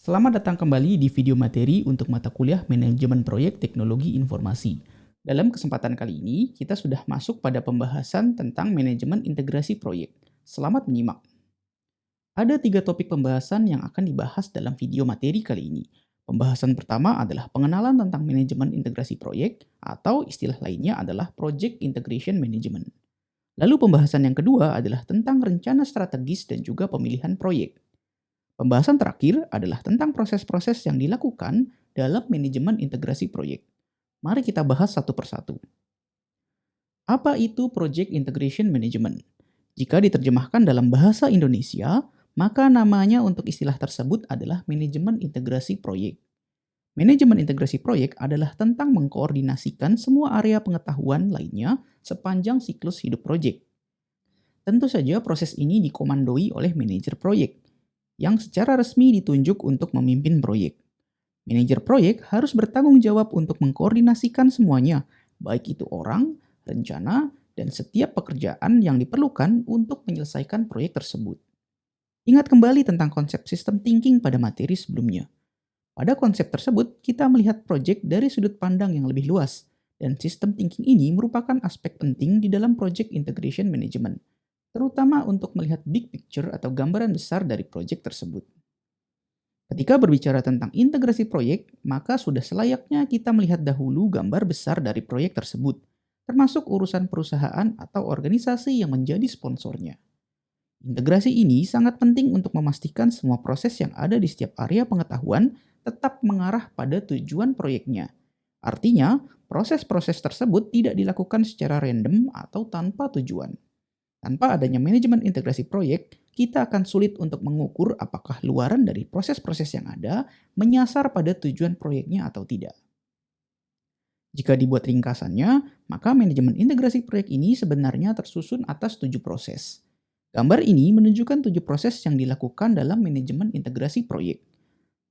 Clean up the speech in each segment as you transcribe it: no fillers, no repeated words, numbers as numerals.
Selamat datang kembali di video materi untuk mata kuliah Manajemen Proyek Teknologi Informasi. Dalam kesempatan kali ini, kita sudah masuk pada pembahasan tentang manajemen integrasi proyek. Selamat menyimak. Ada 3 topik pembahasan yang akan dibahas dalam video materi kali ini. Pembahasan pertama adalah pengenalan tentang manajemen integrasi proyek, atau istilah lainnya adalah Project Integration Management. Lalu pembahasan yang kedua adalah tentang rencana strategis dan juga pemilihan proyek. Pembahasan terakhir adalah tentang proses-proses yang dilakukan dalam manajemen integrasi proyek. Mari kita bahas satu persatu. Apa itu Project Integration Management? Jika diterjemahkan dalam bahasa Indonesia, maka namanya untuk istilah tersebut adalah manajemen integrasi proyek. Manajemen integrasi proyek adalah tentang mengkoordinasikan semua area pengetahuan lainnya sepanjang siklus hidup proyek. Tentu saja proses ini dikomandoi oleh manajer proyek yang secara resmi ditunjuk untuk memimpin proyek. Manajer proyek harus bertanggung jawab untuk mengkoordinasikan semuanya, baik itu orang, rencana, dan setiap pekerjaan yang diperlukan untuk menyelesaikan proyek tersebut. Ingat kembali tentang konsep sistem thinking pada materi sebelumnya. Pada konsep tersebut, kita melihat proyek dari sudut pandang yang lebih luas, dan sistem thinking ini merupakan aspek penting di dalam project integration management, terutama untuk melihat big picture atau gambaran besar dari proyek tersebut. Ketika berbicara tentang integrasi proyek, maka sudah selayaknya kita melihat dahulu gambar besar dari proyek tersebut, termasuk urusan perusahaan atau organisasi yang menjadi sponsornya. Integrasi ini sangat penting untuk memastikan semua proses yang ada di setiap area pengetahuan tetap mengarah pada tujuan proyeknya. Artinya, proses-proses tersebut tidak dilakukan secara random atau tanpa tujuan. Tanpa adanya manajemen integrasi proyek, kita akan sulit untuk mengukur apakah luaran dari proses-proses yang ada menyasar pada tujuan proyeknya atau tidak. Jika dibuat ringkasannya, maka manajemen integrasi proyek ini sebenarnya tersusun atas 7 proses. Gambar ini menunjukkan 7 proses yang dilakukan dalam manajemen integrasi proyek.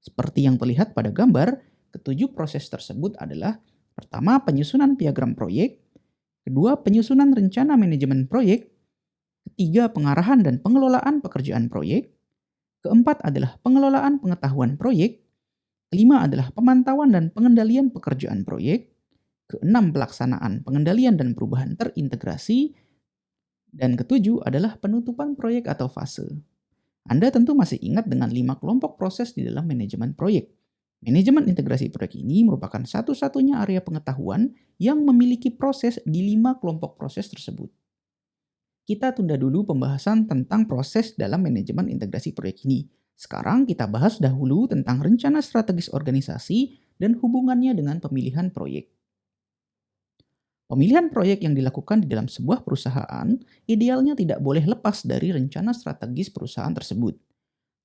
Seperti yang terlihat pada gambar, ketujuh proses tersebut adalah: pertama, penyusunan piagram proyek; kedua, penyusunan rencana manajemen proyek; ketiga, pengarahan dan pengelolaan pekerjaan proyek; keempat adalah pengelolaan pengetahuan proyek; kelima adalah pemantauan dan pengendalian pekerjaan proyek; keenam, pelaksanaan pengendalian dan perubahan terintegrasi; dan ketujuh adalah penutupan proyek atau fase. Anda tentu masih ingat dengan 5 kelompok proses di dalam manajemen proyek. Manajemen integrasi proyek ini merupakan satu-satunya area pengetahuan yang memiliki proses di 5 kelompok proses tersebut. Kita tunda dulu pembahasan tentang proses dalam manajemen integrasi proyek ini. Sekarang kita bahas dahulu tentang rencana strategis organisasi dan hubungannya dengan pemilihan proyek. Pemilihan proyek yang dilakukan di dalam sebuah perusahaan idealnya tidak boleh lepas dari rencana strategis perusahaan tersebut.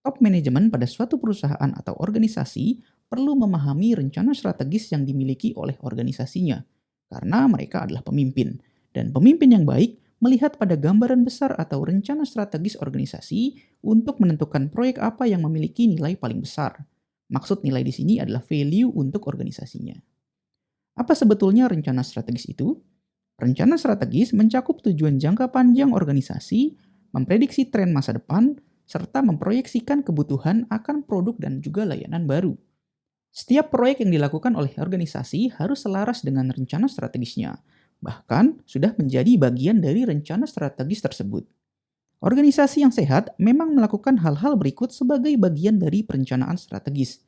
Top manajemen pada suatu perusahaan atau organisasi perlu memahami rencana strategis yang dimiliki oleh organisasinya, karena mereka adalah pemimpin, dan pemimpin yang baik melihat pada gambaran besar atau rencana strategis organisasi untuk menentukan proyek apa yang memiliki nilai paling besar. Maksud nilai di sini adalah value untuk organisasinya. Apa sebetulnya rencana strategis itu? Rencana strategis mencakup tujuan jangka panjang organisasi, memprediksi tren masa depan, serta memproyeksikan kebutuhan akan produk dan juga layanan baru. Setiap proyek yang dilakukan oleh organisasi harus selaras dengan rencana strategisnya, bahkan sudah menjadi bagian dari rencana strategis tersebut. Organisasi yang sehat memang melakukan hal-hal berikut sebagai bagian dari perencanaan strategis,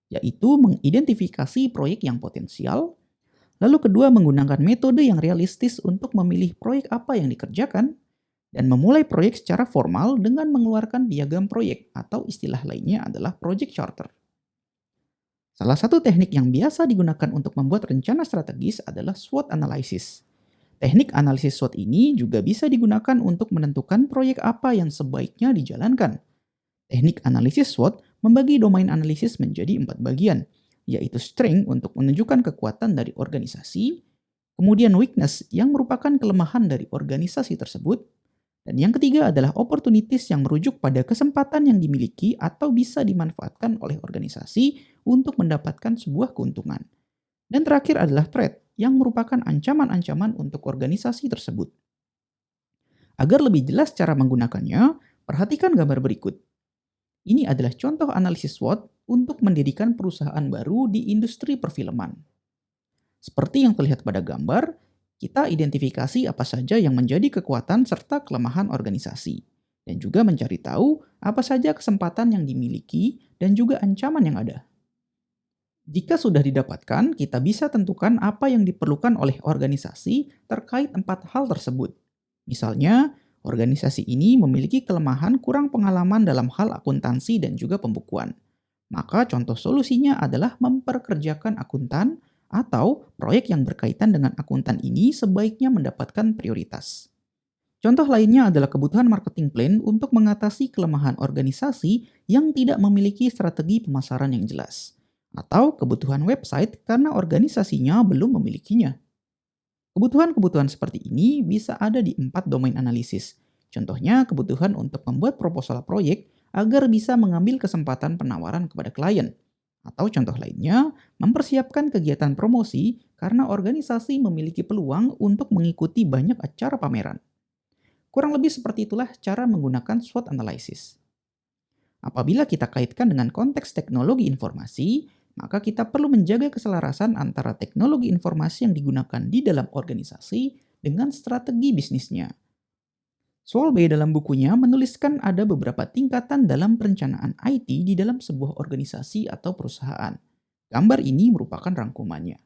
yaitu mengidentifikasi proyek yang potensial, lalu kedua, menggunakan metode yang realistis untuk memilih proyek apa yang dikerjakan, dan memulai proyek secara formal dengan mengeluarkan piagam proyek atau istilah lainnya adalah project charter. Salah satu teknik yang biasa digunakan untuk membuat rencana strategis adalah SWOT analysis. Teknik analisis SWOT ini juga bisa digunakan untuk menentukan proyek apa yang sebaiknya dijalankan. Teknik analisis SWOT membagi domain analisis menjadi 4 bagian, yaitu strength untuk menunjukkan kekuatan dari organisasi, kemudian weakness yang merupakan kelemahan dari organisasi tersebut, dan yang ketiga adalah opportunities yang merujuk pada kesempatan yang dimiliki atau bisa dimanfaatkan oleh organisasi untuk mendapatkan sebuah keuntungan. Dan terakhir adalah threat yang merupakan ancaman-ancaman untuk organisasi tersebut. Agar lebih jelas cara menggunakannya, perhatikan gambar berikut. Ini adalah contoh analisis SWOT untuk mendirikan perusahaan baru di industri perfilman. Seperti yang terlihat pada gambar, kita identifikasi apa saja yang menjadi kekuatan serta kelemahan organisasi, dan juga mencari tahu apa saja kesempatan yang dimiliki dan juga ancaman yang ada. Jika sudah didapatkan, kita bisa tentukan apa yang diperlukan oleh organisasi terkait 4 hal tersebut. Misalnya, organisasi ini memiliki kelemahan kurang pengalaman dalam hal akuntansi dan juga pembukuan. Maka contoh solusinya adalah memperkerjakan akuntan atau proyek yang berkaitan dengan akuntan ini sebaiknya mendapatkan prioritas. Contoh lainnya adalah kebutuhan marketing plan untuk mengatasi kelemahan organisasi yang tidak memiliki strategi pemasaran yang jelas, atau kebutuhan website karena organisasinya belum memilikinya. Kebutuhan-kebutuhan seperti ini bisa ada di 4 domain analisis. Contohnya kebutuhan untuk membuat proposal proyek agar bisa mengambil kesempatan penawaran kepada klien. Atau contoh lainnya, mempersiapkan kegiatan promosi karena organisasi memiliki peluang untuk mengikuti banyak acara pameran. Kurang lebih seperti itulah cara menggunakan SWOT analysis. Apabila kita kaitkan dengan konteks teknologi informasi, maka kita perlu menjaga keselarasan antara teknologi informasi yang digunakan di dalam organisasi dengan strategi bisnisnya. Solvay dalam bukunya menuliskan ada beberapa tingkatan dalam perencanaan IT di dalam sebuah organisasi atau perusahaan. Gambar ini merupakan rangkumannya.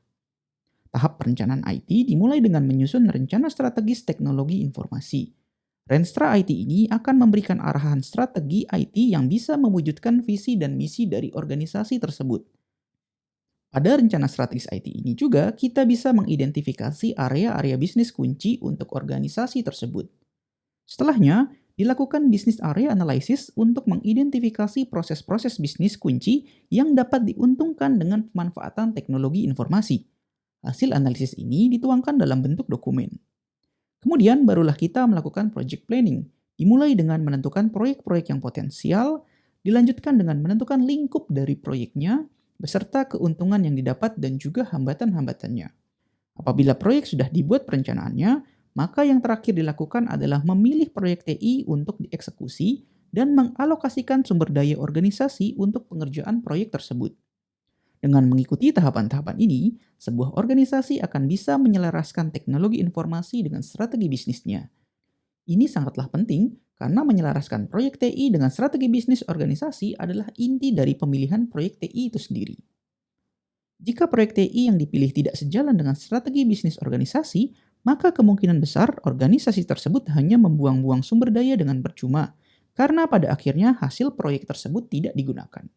Tahap perencanaan IT dimulai dengan menyusun rencana strategis teknologi informasi. Renstra IT ini akan memberikan arahan strategi IT yang bisa mewujudkan visi dan misi dari organisasi tersebut. Pada rencana strategis IT ini juga, kita bisa mengidentifikasi area-area bisnis kunci untuk organisasi tersebut. Setelahnya, dilakukan bisnis area analysis untuk mengidentifikasi proses-proses bisnis kunci yang dapat diuntungkan dengan pemanfaatan teknologi informasi. Hasil analisis ini dituangkan dalam bentuk dokumen. Kemudian barulah kita melakukan project planning, dimulai dengan menentukan proyek-proyek yang potensial, dilanjutkan dengan menentukan lingkup dari proyeknya, beserta keuntungan yang didapat dan juga hambatan-hambatannya. Apabila proyek sudah dibuat perencanaannya, maka yang terakhir dilakukan adalah memilih proyek TI untuk dieksekusi dan mengalokasikan sumber daya organisasi untuk pengerjaan proyek tersebut. Dengan mengikuti tahapan-tahapan ini, sebuah organisasi akan bisa menyelaraskan teknologi informasi dengan strategi bisnisnya. Ini sangatlah penting karena menyelaraskan proyek TI dengan strategi bisnis organisasi adalah inti dari pemilihan proyek TI itu sendiri. Jika proyek TI yang dipilih tidak sejalan dengan strategi bisnis organisasi, maka kemungkinan besar organisasi tersebut hanya membuang-buang sumber daya dengan percuma, karena pada akhirnya hasil proyek tersebut tidak digunakan.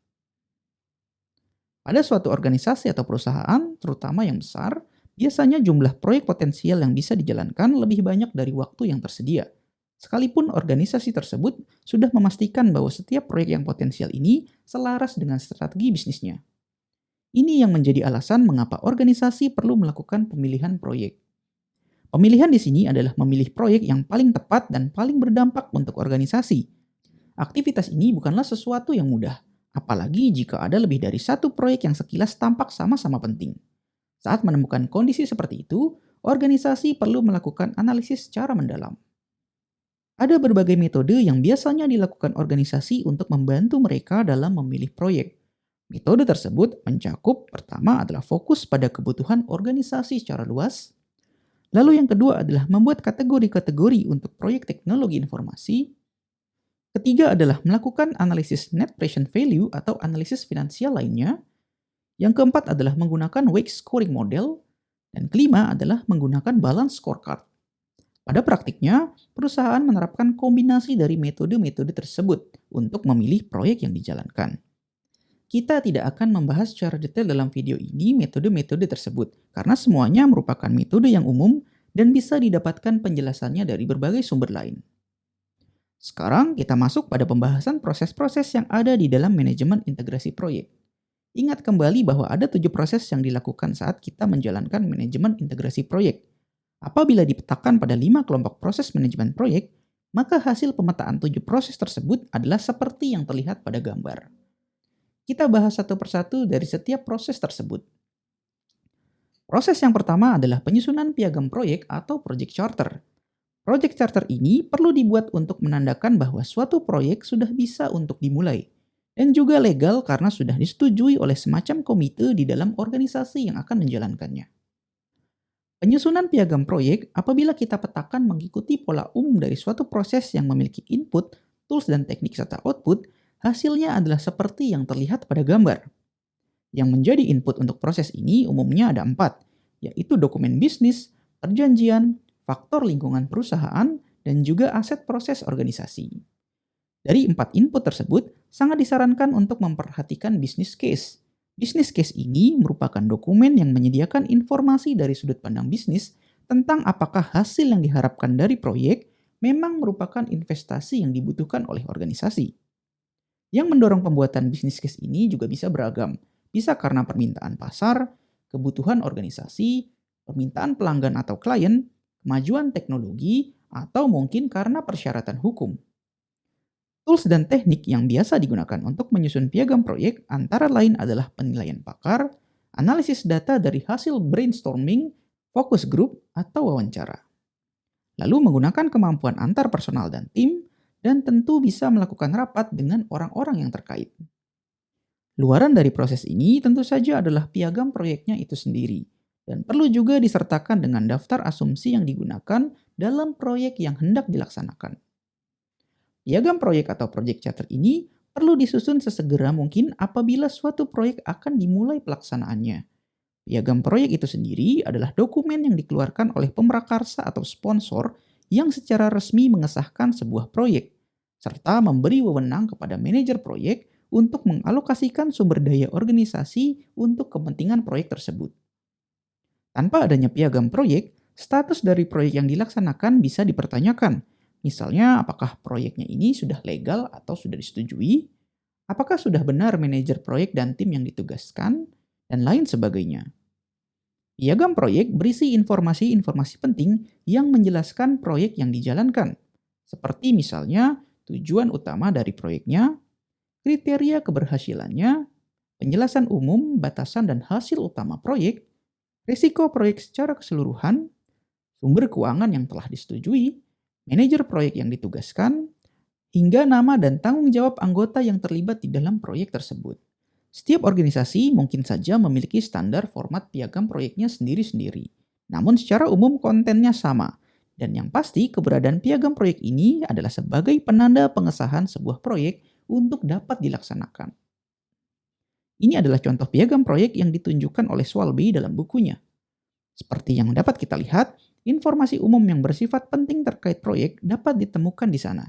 Pada suatu organisasi atau perusahaan, terutama yang besar, biasanya jumlah proyek potensial yang bisa dijalankan lebih banyak dari waktu yang tersedia. Sekalipun organisasi tersebut sudah memastikan bahwa setiap proyek yang potensial ini selaras dengan strategi bisnisnya. Ini yang menjadi alasan mengapa organisasi perlu melakukan pemilihan proyek. Pemilihan di sini adalah memilih proyek yang paling tepat dan paling berdampak untuk organisasi. Aktivitas ini bukanlah sesuatu yang mudah, apalagi jika ada lebih dari satu proyek yang sekilas tampak sama-sama penting. Saat menemukan kondisi seperti itu, organisasi perlu melakukan analisis secara mendalam. Ada berbagai metode yang biasanya dilakukan organisasi untuk membantu mereka dalam memilih proyek. Metode tersebut mencakup pertama adalah fokus pada kebutuhan organisasi secara luas. Lalu yang kedua adalah membuat kategori-kategori untuk proyek teknologi informasi. Ketiga adalah melakukan analisis net present value atau analisis finansial lainnya. Yang keempat adalah menggunakan weight scoring model. Dan kelima adalah menggunakan balance scorecard. Pada praktiknya, perusahaan menerapkan kombinasi dari metode-metode tersebut untuk memilih proyek yang dijalankan. Kita tidak akan membahas secara detail dalam video ini metode-metode tersebut, karena semuanya merupakan metode yang umum dan bisa didapatkan penjelasannya dari berbagai sumber lain. Sekarang kita masuk pada pembahasan proses-proses yang ada di dalam manajemen integrasi proyek. Ingat kembali bahwa ada 7 proses yang dilakukan saat kita menjalankan manajemen integrasi proyek. Apabila dipetakan pada 5 kelompok proses manajemen proyek, maka hasil pemetaan 7 proses tersebut adalah seperti yang terlihat pada gambar. Kita bahas satu persatu dari setiap proses tersebut. Proses yang pertama adalah penyusunan piagam proyek atau project charter. Project charter ini perlu dibuat untuk menandakan bahwa suatu proyek sudah bisa untuk dimulai. dan juga legal karena sudah disetujui oleh semacam komite di dalam organisasi yang akan menjalankannya. Penyusunan piagam proyek apabila kita petakan mengikuti pola umum dari suatu proses yang memiliki input, tools dan teknik serta output, hasilnya adalah seperti yang terlihat pada gambar. Yang menjadi input untuk proses ini umumnya ada 4, yaitu dokumen bisnis, perjanjian, faktor lingkungan perusahaan, dan juga aset proses organisasi. Dari 4 input tersebut, sangat disarankan untuk memperhatikan business case. Business case ini merupakan dokumen yang menyediakan informasi dari sudut pandang bisnis tentang apakah hasil yang diharapkan dari proyek memang merupakan investasi yang dibutuhkan oleh organisasi. Yang mendorong pembuatan business case ini juga bisa beragam. Bisa karena permintaan pasar, kebutuhan organisasi, permintaan pelanggan atau klien, kemajuan teknologi, atau mungkin karena persyaratan hukum. Tools dan teknik yang biasa digunakan untuk menyusun piagam proyek antara lain adalah penilaian pakar, analisis data dari hasil brainstorming, focus group, atau wawancara. Lalu menggunakan kemampuan antar personal dan tim, dan tentu bisa melakukan rapat dengan orang-orang yang terkait. Luaran dari proses ini tentu saja adalah piagam proyeknya itu sendiri, dan perlu juga disertakan dengan daftar asumsi yang digunakan dalam proyek yang hendak dilaksanakan. Piagam proyek atau project charter ini perlu disusun sesegera mungkin apabila suatu proyek akan dimulai pelaksanaannya. Piagam proyek itu sendiri adalah dokumen yang dikeluarkan oleh pemrakarsa atau sponsor yang secara resmi mengesahkan sebuah proyek, serta memberi wewenang kepada manajer proyek untuk mengalokasikan sumber daya organisasi untuk kepentingan proyek tersebut. Tanpa adanya piagam proyek, status dari proyek yang dilaksanakan bisa dipertanyakan. Misalnya, apakah proyeknya ini sudah legal atau sudah disetujui? Apakah sudah benar manajer proyek dan tim yang ditugaskan? Dan lain sebagainya. Piagam proyek berisi informasi-informasi penting yang menjelaskan proyek yang dijalankan. Seperti misalnya, tujuan utama dari proyeknya, kriteria keberhasilannya, penjelasan umum, batasan dan hasil utama proyek, risiko proyek secara keseluruhan, sumber keuangan yang telah disetujui, manajer proyek yang ditugaskan, hingga nama dan tanggung jawab anggota yang terlibat di dalam proyek tersebut. Setiap organisasi mungkin saja memiliki standar format piagam proyeknya sendiri-sendiri. Namun secara umum kontennya sama. Dan yang pasti keberadaan piagam proyek ini adalah sebagai penanda pengesahan sebuah proyek untuk dapat dilaksanakan. Ini adalah contoh piagam proyek yang ditunjukkan oleh Swalby dalam bukunya. Seperti yang dapat kita lihat, informasi umum yang bersifat penting terkait proyek dapat ditemukan di sana.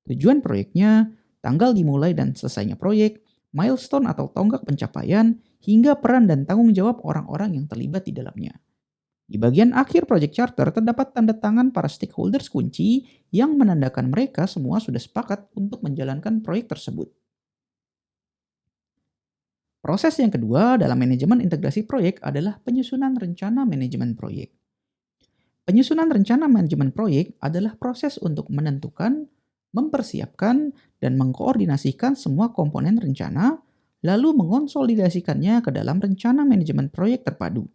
Tujuan proyeknya, tanggal dimulai dan selesainya proyek, milestone atau tonggak pencapaian, hingga peran dan tanggung jawab orang-orang yang terlibat di dalamnya. Di bagian akhir Project Charter terdapat tanda tangan para stakeholders kunci yang menandakan mereka semua sudah sepakat untuk menjalankan proyek tersebut. Proses yang kedua dalam manajemen integrasi proyek adalah penyusunan rencana manajemen proyek. Penyusunan rencana manajemen proyek adalah proses untuk menentukan, mempersiapkan, dan mengkoordinasikan semua komponen rencana, lalu mengonsolidasikannya ke dalam rencana manajemen proyek terpadu.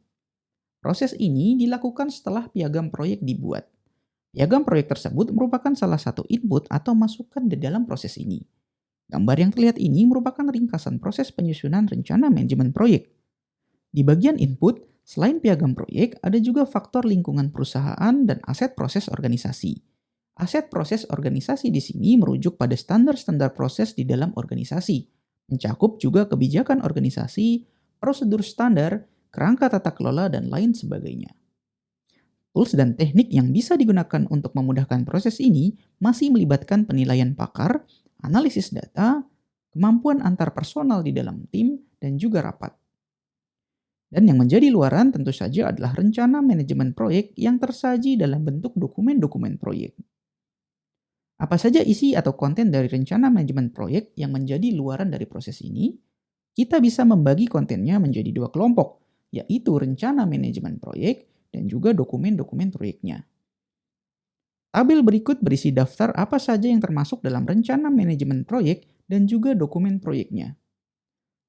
Proses ini dilakukan setelah piagam proyek dibuat. Piagam proyek tersebut merupakan salah satu input atau masukan di dalam proses ini. Gambar yang terlihat ini merupakan ringkasan proses penyusunan rencana manajemen proyek. Di bagian input, selain piagam proyek, ada juga faktor lingkungan perusahaan dan aset proses organisasi. Aset proses organisasi di sini merujuk pada standar-standar proses di dalam organisasi, mencakup juga kebijakan organisasi, prosedur standar, kerangka tata kelola, dan lain sebagainya. Tools dan teknik yang bisa digunakan untuk memudahkan proses ini masih melibatkan penilaian pakar, analisis data, kemampuan antar personal di dalam tim, dan juga rapat. Dan yang menjadi luaran tentu saja adalah rencana manajemen proyek yang tersaji dalam bentuk dokumen-dokumen proyek. Apa saja isi atau konten dari rencana manajemen proyek yang menjadi luaran dari proses ini? Kita bisa membagi kontennya menjadi dua kelompok, yaitu rencana manajemen proyek dan juga dokumen-dokumen proyeknya. Tabel berikut berisi daftar apa saja yang termasuk dalam rencana manajemen proyek dan juga dokumen proyeknya.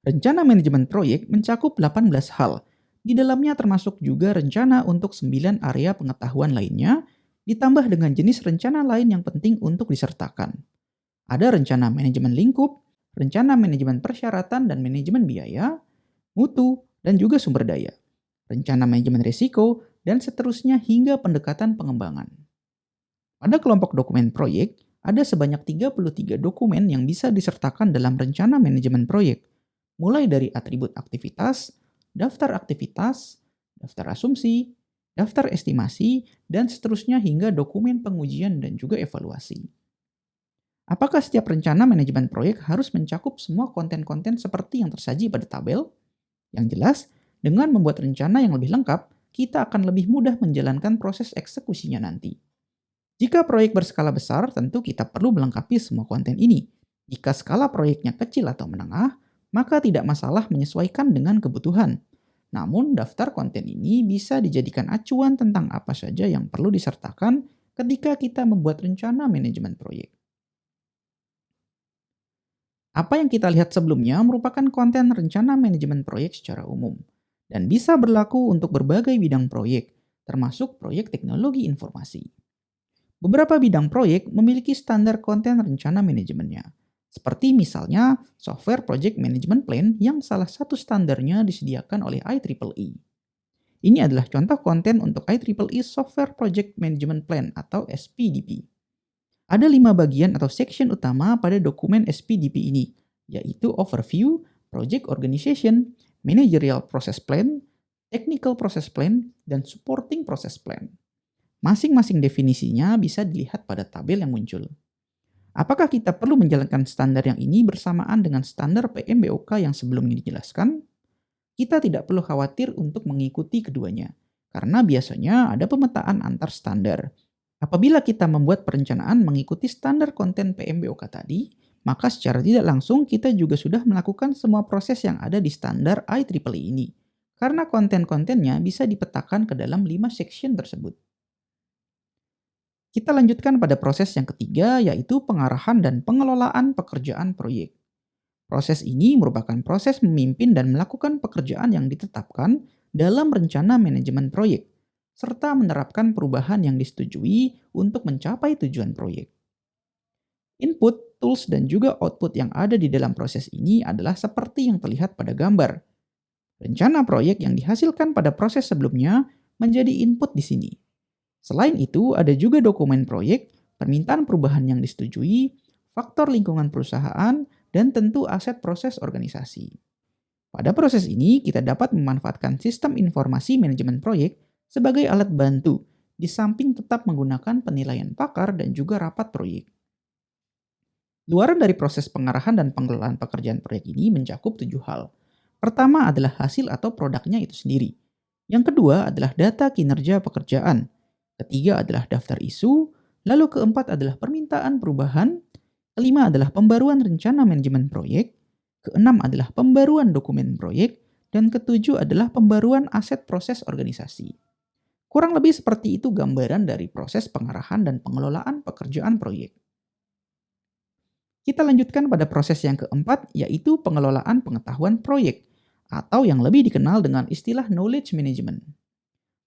Rencana manajemen proyek mencakup 18 hal. Di dalamnya termasuk juga rencana untuk 9 area pengetahuan lainnya, ditambah dengan jenis rencana lain yang penting untuk disertakan. Ada rencana manajemen lingkup, rencana manajemen persyaratan dan manajemen biaya, mutu, dan juga sumber daya, rencana manajemen risiko, dan seterusnya hingga pendekatan pengembangan. Pada kelompok dokumen proyek, ada sebanyak 33 dokumen yang bisa disertakan dalam rencana manajemen proyek, mulai dari atribut aktivitas, daftar aktivitas, daftar asumsi, daftar estimasi, dan seterusnya hingga dokumen pengujian dan juga evaluasi. Apakah setiap rencana manajemen proyek harus mencakup semua konten-konten seperti yang tersaji pada tabel? Yang jelas, dengan membuat rencana yang lebih lengkap, kita akan lebih mudah menjalankan proses eksekusinya nanti. Jika proyek berskala besar, tentu kita perlu melengkapi semua konten ini. Jika skala proyeknya kecil atau menengah, maka tidak masalah menyesuaikan dengan kebutuhan. Namun, daftar konten ini bisa dijadikan acuan tentang apa saja yang perlu disertakan ketika kita membuat rencana manajemen proyek. Apa yang kita lihat sebelumnya merupakan konten rencana manajemen proyek secara umum, dan bisa berlaku untuk berbagai bidang proyek, termasuk proyek teknologi informasi. Beberapa bidang proyek memiliki standar konten rencana manajemennya, seperti misalnya Software Project Management Plan yang salah satu standarnya disediakan oleh IEEE. Ini adalah contoh konten untuk IEEE Software Project Management Plan atau SPDP. Ada 5 bagian atau section utama pada dokumen SPDP ini, yaitu Overview, Project Organization, Managerial Process Plan, Technical Process Plan, dan Supporting Process Plan. Masing-masing definisinya bisa dilihat pada tabel yang muncul. Apakah kita perlu menjalankan standar yang ini bersamaan dengan standar PMBOK yang sebelumnya dijelaskan? Kita tidak perlu khawatir untuk mengikuti keduanya, karena biasanya ada pemetaan antar standar. Apabila kita membuat perencanaan mengikuti standar konten PMBOK tadi, maka secara tidak langsung kita juga sudah melakukan semua proses yang ada di standar IEEE ini, karena konten-kontennya bisa dipetakan ke dalam 5 section tersebut. Kita lanjutkan pada proses yang ketiga, yaitu pengarahan dan pengelolaan pekerjaan proyek. Proses ini merupakan proses memimpin dan melakukan pekerjaan yang ditetapkan dalam rencana manajemen proyek, serta menerapkan perubahan yang disetujui untuk mencapai tujuan proyek. Input, tools, dan juga output yang ada di dalam proses ini adalah seperti yang terlihat pada gambar. Rencana proyek yang dihasilkan pada proses sebelumnya menjadi input di sini. Selain itu, ada juga dokumen proyek, permintaan perubahan yang disetujui, faktor lingkungan perusahaan, dan tentu aset proses organisasi. Pada proses ini, kita dapat memanfaatkan sistem informasi manajemen proyek sebagai alat bantu, di samping tetap menggunakan penilaian pakar dan juga rapat proyek. Luaran dari proses pengarahan dan pengelolaan pekerjaan proyek ini mencakup 7 hal. Pertama adalah hasil atau produknya itu sendiri. Yang kedua adalah data kinerja pekerjaan. Ketiga adalah daftar isu, lalu keempat adalah permintaan perubahan, kelima adalah pembaruan rencana manajemen proyek, keenam adalah pembaruan dokumen proyek, dan ketujuh adalah pembaruan aset proses organisasi. Kurang lebih seperti itu gambaran dari proses pengarahan dan pengelolaan pekerjaan proyek. Kita lanjutkan pada proses yang keempat, yaitu pengelolaan pengetahuan proyek, atau yang lebih dikenal dengan istilah knowledge management.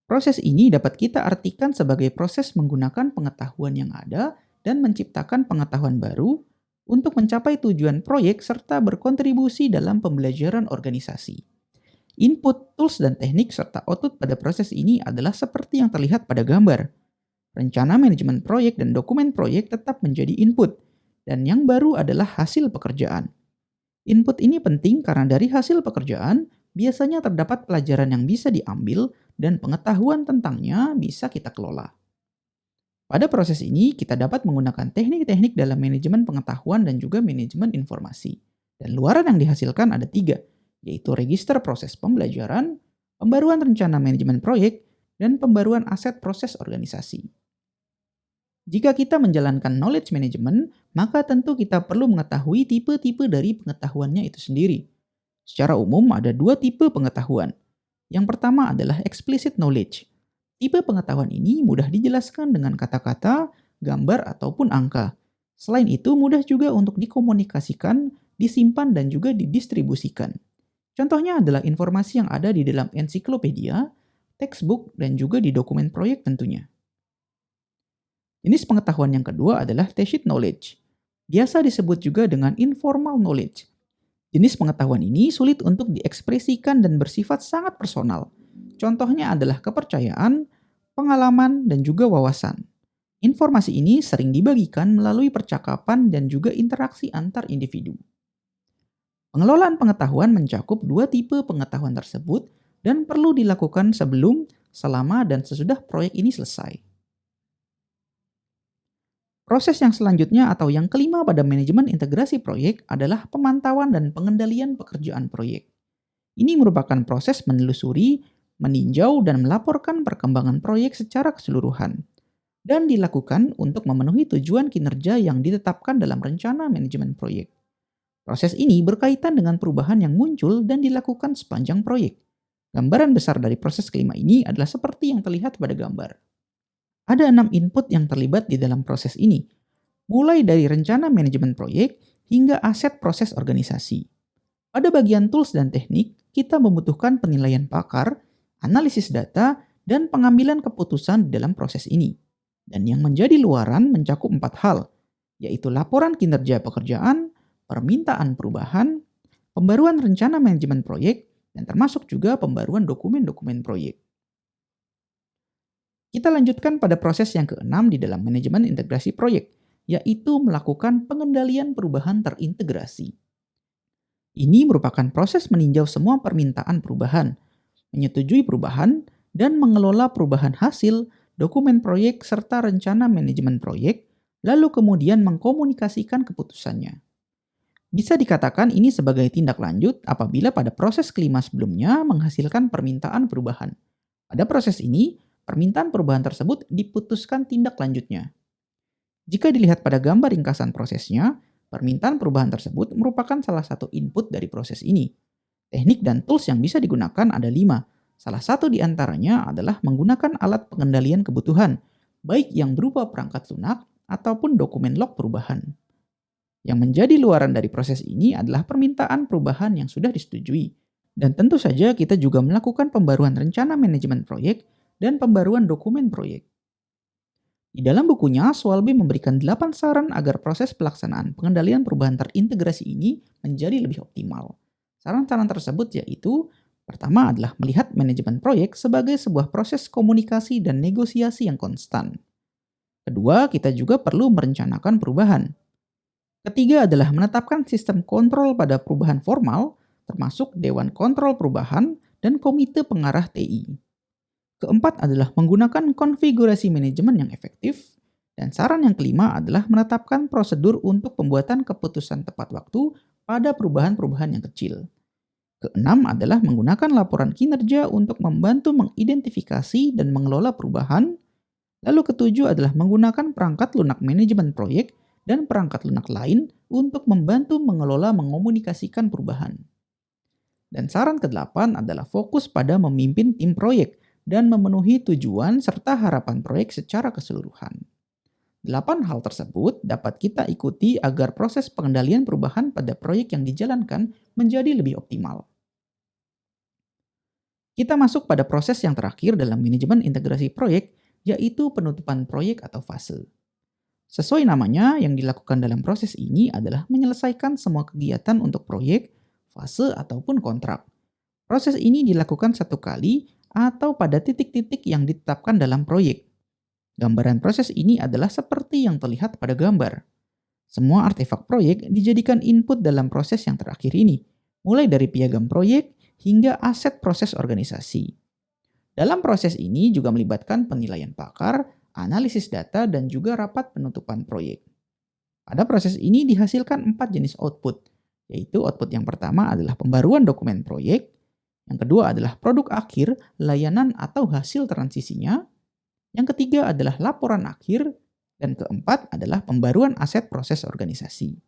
Proses ini dapat kita artikan sebagai proses menggunakan pengetahuan yang ada dan menciptakan pengetahuan baru untuk mencapai tujuan proyek serta berkontribusi dalam pembelajaran organisasi. Input, tools, dan teknik serta output pada proses ini adalah seperti yang terlihat pada gambar. Rencana manajemen proyek dan dokumen proyek tetap menjadi input, dan yang baru adalah hasil pekerjaan. Input ini penting karena dari hasil pekerjaan biasanya terdapat pelajaran yang bisa diambil dan pengetahuan tentangnya bisa kita kelola. Pada proses ini, kita dapat menggunakan teknik-teknik dalam manajemen pengetahuan dan juga manajemen informasi. Dan luaran yang dihasilkan ada 3, yaitu register proses pembelajaran, pembaruan rencana manajemen proyek, dan pembaruan aset proses organisasi. Jika kita menjalankan knowledge management, maka tentu kita perlu mengetahui tipe-tipe dari pengetahuannya itu sendiri. Secara umum ada 2 tipe pengetahuan. Yang pertama adalah explicit knowledge. Tipe pengetahuan ini mudah dijelaskan dengan kata-kata, gambar, ataupun angka. Selain itu mudah juga untuk dikomunikasikan, disimpan, dan juga didistribusikan. Contohnya adalah informasi yang ada di dalam ensiklopedia, textbook, dan juga di dokumen proyek tentunya. Jenis pengetahuan yang kedua adalah tacit knowledge. Biasa disebut juga dengan informal knowledge. Jenis pengetahuan ini sulit untuk diekspresikan dan bersifat sangat personal. Contohnya adalah kepercayaan, pengalaman, dan juga wawasan. Informasi ini sering dibagikan melalui percakapan dan juga interaksi antar individu. Pengelolaan pengetahuan mencakup dua tipe pengetahuan tersebut dan perlu dilakukan sebelum, selama, dan sesudah proyek ini selesai. Proses yang selanjutnya atau yang kelima pada manajemen integrasi proyek adalah pemantauan dan pengendalian pekerjaan proyek. Ini merupakan proses menelusuri, meninjau, dan melaporkan perkembangan proyek secara keseluruhan, dan dilakukan untuk memenuhi tujuan kinerja yang ditetapkan dalam rencana manajemen proyek. Proses ini berkaitan dengan perubahan yang muncul dan dilakukan sepanjang proyek. Gambaran besar dari proses kelima ini adalah seperti yang terlihat pada gambar. Ada 6 input yang terlibat di dalam proses ini, mulai dari rencana manajemen proyek hingga aset proses organisasi. Pada bagian tools dan teknik, kita membutuhkan penilaian pakar, analisis data, dan pengambilan keputusan di dalam proses ini. Dan yang menjadi luaran mencakup 4 hal, yaitu laporan kinerja pekerjaan, permintaan perubahan, pembaruan rencana manajemen proyek, dan termasuk juga pembaruan dokumen-dokumen proyek. Kita lanjutkan pada proses yang keenam di dalam manajemen integrasi proyek, yaitu melakukan pengendalian perubahan terintegrasi. Ini merupakan proses meninjau semua permintaan perubahan, menyetujui perubahan, dan mengelola perubahan hasil, dokumen proyek, serta rencana manajemen proyek, lalu kemudian mengkomunikasikan keputusannya. Bisa dikatakan ini sebagai tindak lanjut apabila pada proses kelima sebelumnya menghasilkan permintaan perubahan. Pada proses ini, permintaan perubahan tersebut diputuskan tindak lanjutnya. Jika dilihat pada gambar ringkasan prosesnya, permintaan perubahan tersebut merupakan salah satu input dari proses ini. Teknik dan tools yang bisa digunakan ada 5. Salah satu di antaranya adalah menggunakan alat pengendalian kebutuhan, baik yang berupa perangkat lunak ataupun dokumen log perubahan. Yang menjadi luaran dari proses ini adalah permintaan perubahan yang sudah disetujui. Dan tentu saja kita juga melakukan pembaruan rencana manajemen proyek dan pembaruan dokumen proyek. Di dalam bukunya, Swalbe memberikan 8 saran agar proses pelaksanaan pengendalian perubahan terintegrasi ini menjadi lebih optimal. Saran-saran tersebut yaitu, pertama adalah melihat manajemen proyek sebagai sebuah proses komunikasi dan negosiasi yang konstan. Kedua, kita juga perlu merencanakan perubahan. Ketiga adalah menetapkan sistem kontrol pada perubahan formal, termasuk Dewan Kontrol Perubahan dan Komite Pengarah TI. Keempat adalah menggunakan konfigurasi manajemen yang efektif. Dan saran yang kelima adalah menetapkan prosedur untuk pembuatan keputusan tepat waktu pada perubahan-perubahan yang kecil. Keenam adalah menggunakan laporan kinerja untuk membantu mengidentifikasi dan mengelola perubahan. Lalu ketujuh adalah menggunakan perangkat lunak manajemen proyek dan perangkat lunak lain untuk membantu mengelola mengomunikasikan perubahan. Dan saran kedelapan adalah fokus pada memimpin tim proyek dan memenuhi tujuan serta harapan proyek secara keseluruhan. 8 hal tersebut dapat kita ikuti agar proses pengendalian perubahan pada proyek yang dijalankan menjadi lebih optimal. Kita masuk pada proses yang terakhir dalam manajemen integrasi proyek, yaitu penutupan proyek atau fase. Sesuai namanya, yang dilakukan dalam proses ini adalah menyelesaikan semua kegiatan untuk proyek, fase, ataupun kontrak. Proses ini dilakukan satu kali atau pada titik-titik yang ditetapkan dalam proyek. Gambaran proses ini adalah seperti yang terlihat pada gambar. Semua artefak proyek dijadikan input dalam proses yang terakhir ini, mulai dari piagam proyek hingga aset proses organisasi. Dalam proses ini juga melibatkan penilaian pakar, analisis data, dan juga rapat penutupan proyek. Pada proses ini dihasilkan 4 jenis output, yaitu output yang pertama adalah pembaruan dokumen proyek, yang kedua adalah produk akhir, layanan atau hasil transisinya. Yang ketiga adalah laporan akhir. Dan keempat adalah pembaruan aset proses organisasi.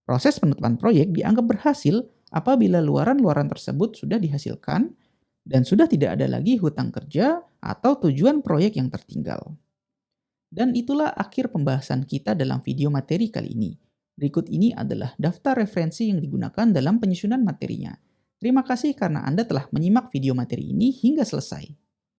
Proses penutupan proyek dianggap berhasil apabila luaran-luaran tersebut sudah dihasilkan dan sudah tidak ada lagi hutang kerja atau tujuan proyek yang tertinggal. Dan itulah akhir pembahasan kita dalam video materi kali ini. Berikut ini adalah daftar referensi yang digunakan dalam penyusunan materinya. Terima kasih karena Anda telah menyimak video materi ini hingga selesai.